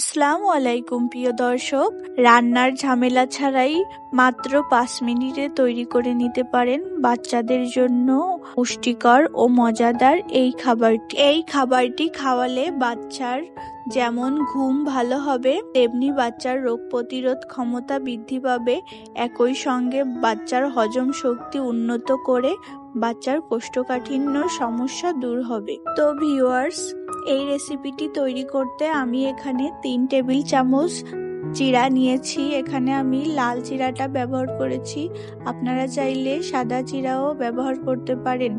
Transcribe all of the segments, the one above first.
আসসালামু আলাইকুম প্রিয় দর্শক, রান্নার ঝামেলা ছাড়াই মাত্র 5 মিনিটে তৈরি করে নিতে পারেন বাচ্চাদের জন্য পুষ্টিকর ও মজাদার এই খাবারটি খাওয়ালে বাচ্চার যেমন ঘুম ভালো হবে, তেমনি বাচ্চার রোগ প্রতিরোধ ক্ষমতা বৃদ্ধি পাবে। একই সঙ্গে বাচ্চার হজম শক্তি উন্নত করে বাচ্চার কোষ্ঠকাঠিন্য সমস্যা দূর হবে। তো ভিউয়ার্স, এই রেসিপিটি তৈরি করতে আমি এখানে 3 টেবিল চামচ চিড়া নিয়েছি। এখানে আমি লাল চিড়াটা ব্যবহার করেছি, আপনারা চাইলে সাদা চিড়াও ব্যবহার করতে পারেন।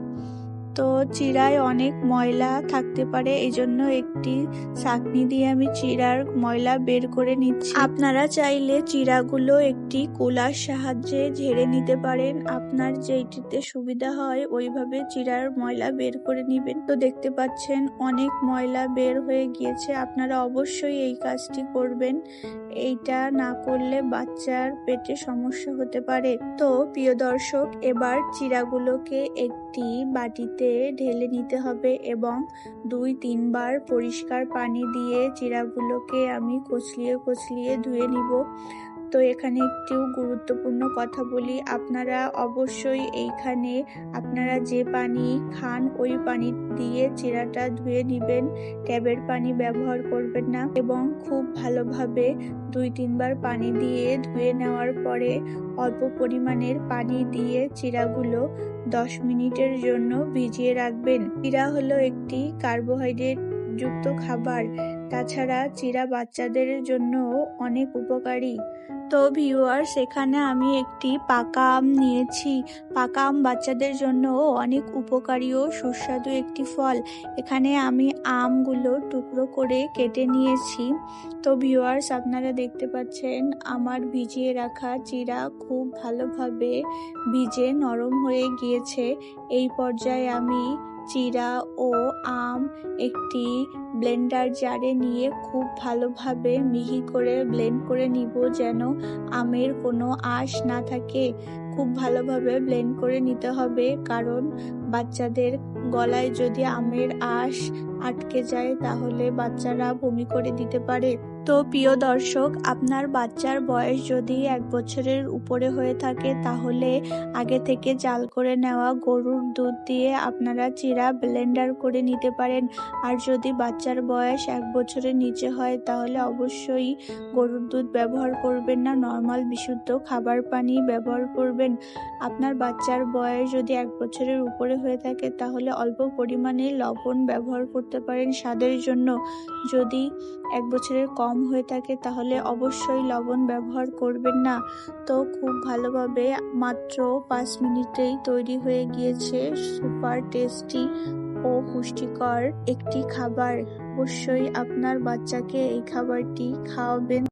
তো চিড়ায় অনেক ময়লা থাকতে পারে, এই জন্য একটি ছাঁকনি দিয়ে আমি চিড়ার ময়লা বের করে নিচ্ছি। আপনারা চাইলে চিড়াগুলো একটি কুলার সাহায্যে ঝেড়ে নিতে পারেন, আপনার যেইটিতে সুবিধা হয় ওইভাবে চিড়ার ময়লা বের করে নিবেন। তো দেখতে পাচ্ছেন অনেক ময়লা বের হয়ে গিয়েছে, আপনারা অবশ্যই এই কাজটি করবেন। এইটা না করলে বাচ্চার পেটে সমস্যা হতে পারে। তো প্রিয় দর্শক, এবার চিড়াগুলোকে একটি বাটিতে ঢেলে নিতে হবে এবং 2-3 বার পরিষ্কার পানি দিয়ে চিড়াগুলোকে আমি কচলিয়ে ধুয়ে নিব। তো এখানে একটু গুরুত্বপূর্ণ কথা বলি, আপনারা অবশ্যই এইখানে আপনারা যে পানি খান ওই পানি দিয়ে চিড়াটা ধুয়ে নিবেন, ট্যাবের পানি ব্যবহার করবেন না। এবং খুব ভালোভাবে 2-3 বার পানি দিয়ে ধুয়ে নেওয়ার পরে অল্প পরিমাণের পানি দিয়ে চিড়াগুলো 10 মিনিটের জন্য ভিজিয়ে রাখবেন। চিড়া হলো একটি কার্বোহাইড্রেট যুক্ত খাবার, তাছাড়া চিড়া বাচ্চাদের জন্য অনেক উপকারী। তো ভিউয়ার্স, এখানে আমি একটি পাকা আম নিয়েছি। পাকা আম বাচ্চাদের জন্য অনেক উপকারী ও সুস্বাদু একটি ফল। এখানে আমি আমগুলো টুকরো করে কেটে নিয়েছি। তো ভিউয়ার্স, আপনারা দেখতে পাচ্ছেন আমার ভিজিয়ে রাখা চিড়া খুব ভালোভাবে ভিজে নরম হয়ে গিয়েছে। এই পর্যায়ে আমি চিড়া ও আম একটি ব্লেন্ডার জারে নিয়ে খুব ভালোভাবে মিহি করে ব্লেন্ড করে নিব, যেন আমের কোনো আঁশ না থাকে। খুব ভালোভাবে ব্লেন্ড করে নিতে হবে, কারণ বাচ্চাদের গলায় যদি আমের আঁশ আটকে যায় তাহলে বাচ্চারা বমি করে দিতে পারে। তো প্রিয় দর্শক, আপনার বাচ্চার বয়স যদি 1 বছরের উপরে হয়ে থাকে তাহলে আগে থেকে জাল করে নেওয়া গরুর দুধ দিয়ে আপনারা চিড়া ব্লেন্ডার করে নিতে পারেন। আর যদি বাচ্চার বয়স 1 বছরের নিচে হয় তাহলে অবশ্যই গরুর দুধ ব্যবহার করবেন না, নর্মাল বিশুদ্ধ খাবার পানি ব্যবহার করবেন। আপনার বাচ্চার বয়স যদি 1 বছরের উপরে হয়ে থাকে তাহলে অল্প পরিমাণে লবণ ব্যবহার করতে পারেন স্বাদের জন্য। যদি 1 বছরের কম হয়ে থাকে তাহলে অবশ্যই লবণ ব্যবহার করবেন না। তো খুব ভালোভাবে মাত্র 5 মিনিটেই তৈরি হয়ে গিয়েছে সুপার টেস্টি ও পুষ্টিকর একটি খাবার। অবশ্যই আপনার বাচ্চাকে এই খাবারটি খাওয়াবেন।